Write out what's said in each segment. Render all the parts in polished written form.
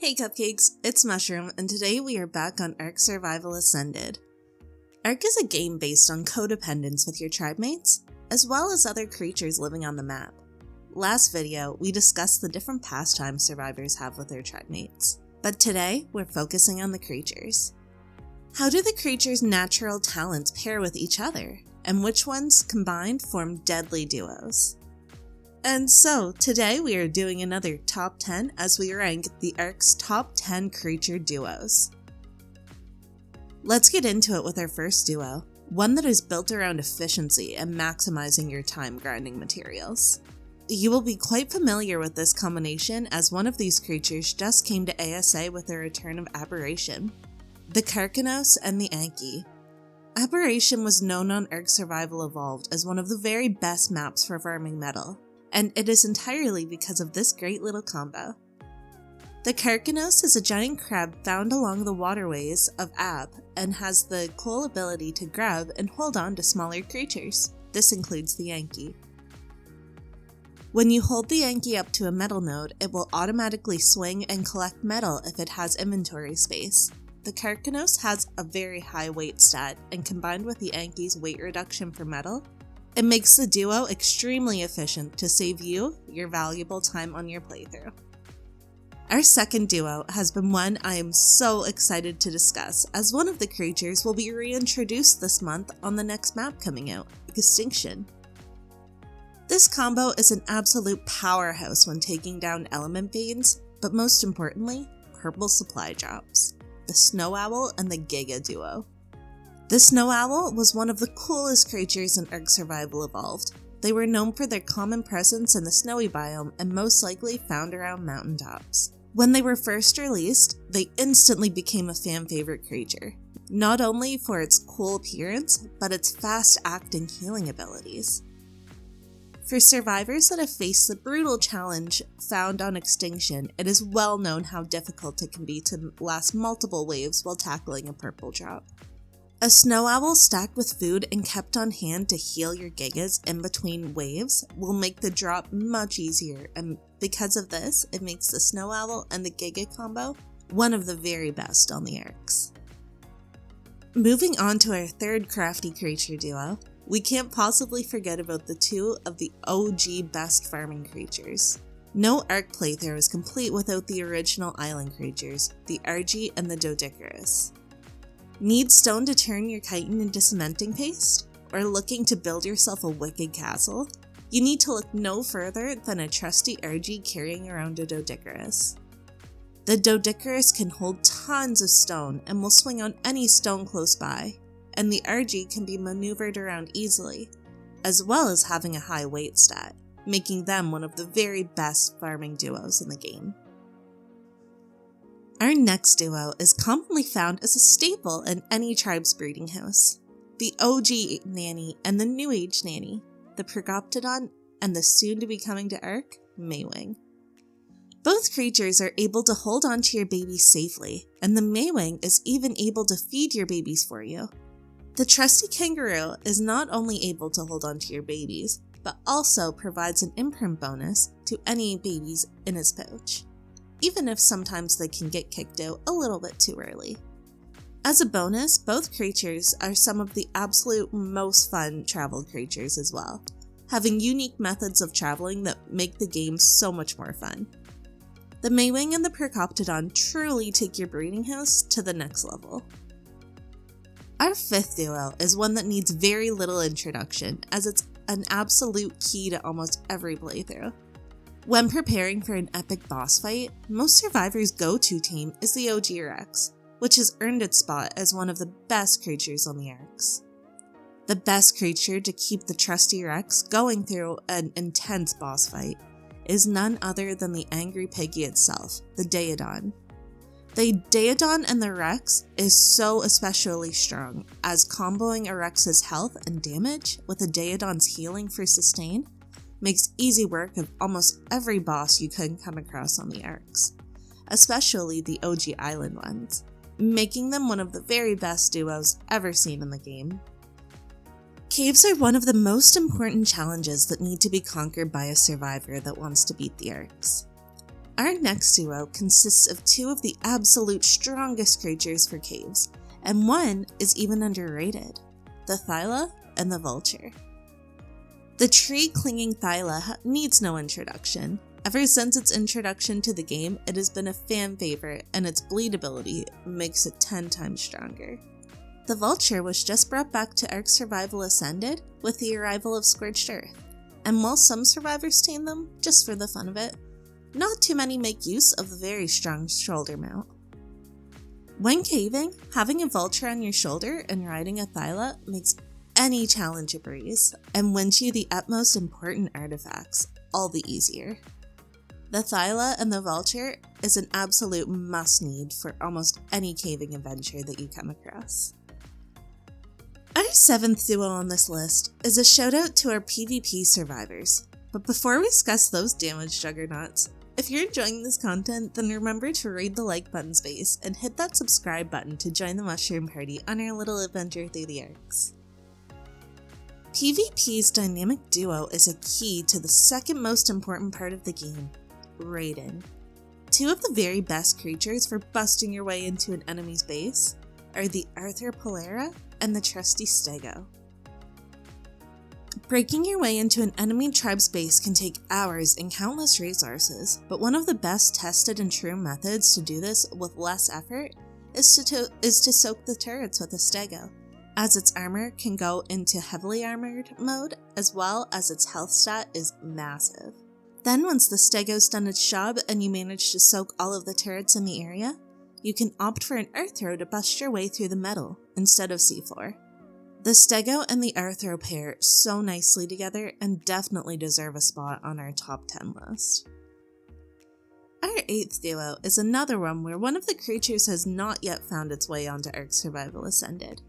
Hey Cupcakes, it's Mushroom, and today we are back on Ark Survival Ascended. Ark is a game based on codependence with your tribe mates, as well as other creatures living on the map. Last video, we discussed the different pastimes survivors have with their tribe mates, but today we're focusing on the creatures. How do the creatures' natural talents pair with each other, and which ones combined form deadly duos? And so, today we are doing another top 10 as we rank the Ark's top 10 creature duos. Let's get into it with our first duo, one that is built around efficiency and maximizing your time grinding materials. You will be quite familiar with this combination as one of these creatures just came to ASA with the return of Aberration, the Karkanos and the Anki. Aberration was known on arksurvivalevolved as one of the very best maps for farming metal, and it is entirely because of this great little combo. The Karkanos is a giant crab found along the waterways of Ab and has the cool ability to grab and hold on to smaller creatures. This includes the Anki. When you hold the Anki up to a metal node, it will automatically swing and collect metal if it has inventory space. The Karkanos has a very high weight stat, and combined with the Anki's weight reduction for metal, it makes the duo extremely efficient to save you your valuable time on your playthrough. Our second duo has been one I am so excited to discuss, as one of the creatures will be reintroduced this month on the next map coming out, Extinction. This combo is an absolute powerhouse when taking down element veins, but most importantly, purple supply drops. The Snow Owl and the Giga duo. The Snow Owl was one of the coolest creatures in arksurvivalevolved. They were known for their common presence in the snowy biome and most likely found around mountaintops. When they were first released, they instantly became a fan favorite creature, not only for its cool appearance, but its fast-acting healing abilities. For survivors that have faced the brutal challenge found on Extinction, it is well known how difficult it can be to last multiple waves while tackling a purple drop. A Snow Owl stacked with food and kept on hand to heal your Gigas in between waves will make the drop much easier, and because of this, it makes the Snow Owl and the Giga combo one of the very best on the Arks. Moving on to our third crafty creature duo, we can't possibly forget about the two of the OG best farming creatures. No Ark playthrough is complete without the original island creatures, the Argy and the Doedicurus. Need stone to turn your chitin into cementing paste? Or looking to build yourself a wicked castle? You need to look no further than a trusty Argy carrying around a Doedicurus. The Doedicurus can hold tons of stone and will swing on any stone close by, and the Argy can be maneuvered around easily, as well as having a high weight stat, making them one of the very best farming duos in the game. Our next duo is commonly found as a staple in any tribe's breeding house. The OG nanny and the New Age nanny, the Pergoptodon and the soon-to-be coming to Ark, Maywing. Both creatures are able to hold onto your babies safely, and the Maywing is even able to feed your babies for you. The trusty kangaroo is not only able to hold onto your babies, but also provides an imprint bonus to any babies in his pouch, even if sometimes they can get kicked out a little bit too early. As a bonus, both creatures are some of the absolute most fun travel creatures as well, having unique methods of traveling that make the game so much more fun. The Maywing and the Pergoptodon truly take your breeding house to the next level. Our fifth duo is one that needs very little introduction, as it's an absolute key to almost every playthrough. When preparing for an epic boss fight, most survivors' go-to team is the OG Rex, which has earned its spot as one of the best creatures on the Arks. The best creature to keep the trusty Rex going through an intense boss fight is none other than the angry piggy itself, the Daedon. The Daedon and the Rex is so especially strong, as comboing a Rex's health and damage with a Daedon's healing for sustain makes easy work of almost every boss you can come across on the Arks, especially the OG Island ones, making them one of the very best duos ever seen in the game. Caves are one of the most important challenges that need to be conquered by a survivor that wants to beat the Arks. Our next duo consists of two of the absolute strongest creatures for caves, and one is even underrated, the Thyla and the Vulture. The tree-clinging Thyla needs no introduction. Ever since its introduction to the game, it has been a fan favorite, and its bleed ability makes it 10 times stronger. The Vulture was just brought back to Ark Survival Ascended with the arrival of Scorched Earth, and while some survivors tame them just for the fun of it, not too many make use of the very strong shoulder mount. When caving, having a Vulture on your shoulder and riding a Thyla makes any challenge a breeze, and wins you the utmost important artifacts all the easier. The Thyla and the Vulture is an absolute must-need for almost any caving adventure that you come across. Our 7th duo on this list is a shoutout to our PvP survivors, but before we discuss those damage juggernauts, if you're enjoying this content, then remember to raid the like button space and hit that subscribe button to join the mushroom party on our little adventure through the Arks. PvP's dynamic duo is a key to the second most important part of the game, raiding. Two of the very best creatures for busting your way into an enemy's base are the Arthropolera and the trusty Stego. Breaking your way into an enemy tribe's base can take hours and countless resources, but one of the best tested and true methods to do this with less effort is to soak the turrets with a Stego, as its armor can go into heavily armored mode, as well as its health stat is massive. Then once the Stego's done its job and you manage to soak all of the turrets in the area, you can opt for an Arthro to bust your way through the metal instead of C4. The Stego and the Arthro pair so nicely together and definitely deserve a spot on our top 10 list. Our 8th duo is another one where one of the creatures has not yet found its way onto Ark Survival Ascended,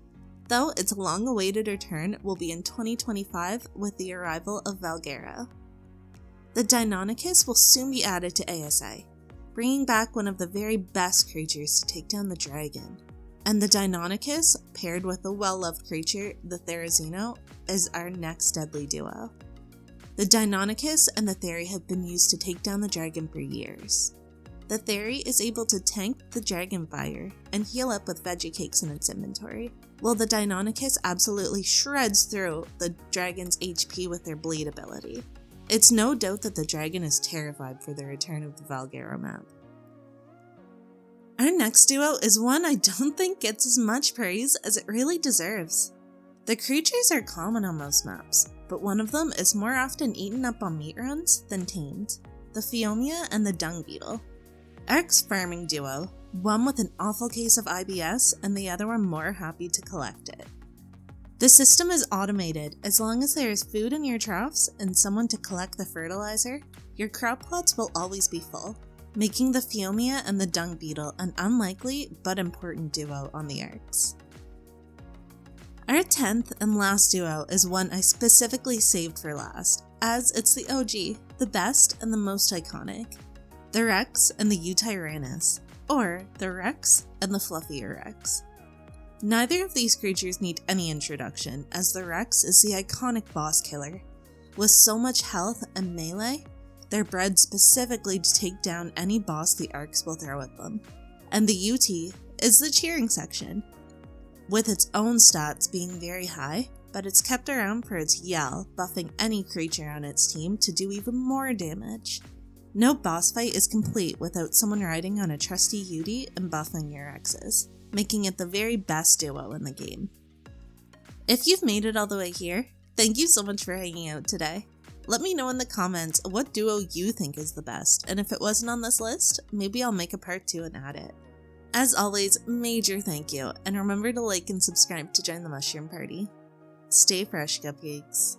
though its long-awaited return will be in 2025 with the arrival of Valguero. The Deinonychus will soon be added to ASA, bringing back one of the very best creatures to take down the dragon. And the Deinonychus, paired with the well-loved creature, the Therizino, is our next deadly duo. The Deinonychus and the Theri have been used to take down the dragon for years. The Theri is able to tank the dragon fire and heal up with veggie cakes in its inventory, while the Deinonychus absolutely shreds through the dragon's HP with their bleed ability. It's no doubt that the dragon is terrified for the return of the Valguero map. Our next duo is one I don't think gets as much praise as it really deserves. The creatures are common on most maps, but one of them is more often eaten up on meat runs than tamed, the Phiomia and the Dung Beetle. Ark's farming duo, one with an awful case of IBS and the other one more happy to collect it. The system is automated. As long as there is food in your troughs and someone to collect the fertilizer, your crop plots will always be full, making the Phiomia and the Dung Beetle an unlikely but important duo on the Arks. Our 10th and last duo is one I specifically saved for last, as it's the OG, the best and the most iconic, the Rex and the Eutyrannus, or the Rex and the fluffier Rex. Neither of these creatures need any introduction, as the Rex is the iconic boss killer. With so much health and melee, they're bred specifically to take down any boss the Arks will throw at them. And the UT is the cheering section, with its own stats being very high, but it's kept around for its yell, buffing any creature on its team to do even more damage. No boss fight is complete without someone riding on a trusty UT and buffing your Rexes, making it the very best duo in the game. If you've made it all the way here, thank you so much for hanging out today. Let me know in the comments what duo you think is the best, and if it wasn't on this list, maybe I'll make a part 2 and add it. As always, major thank you, and remember to like and subscribe to join the mushroom party. Stay fresh, cupcakes.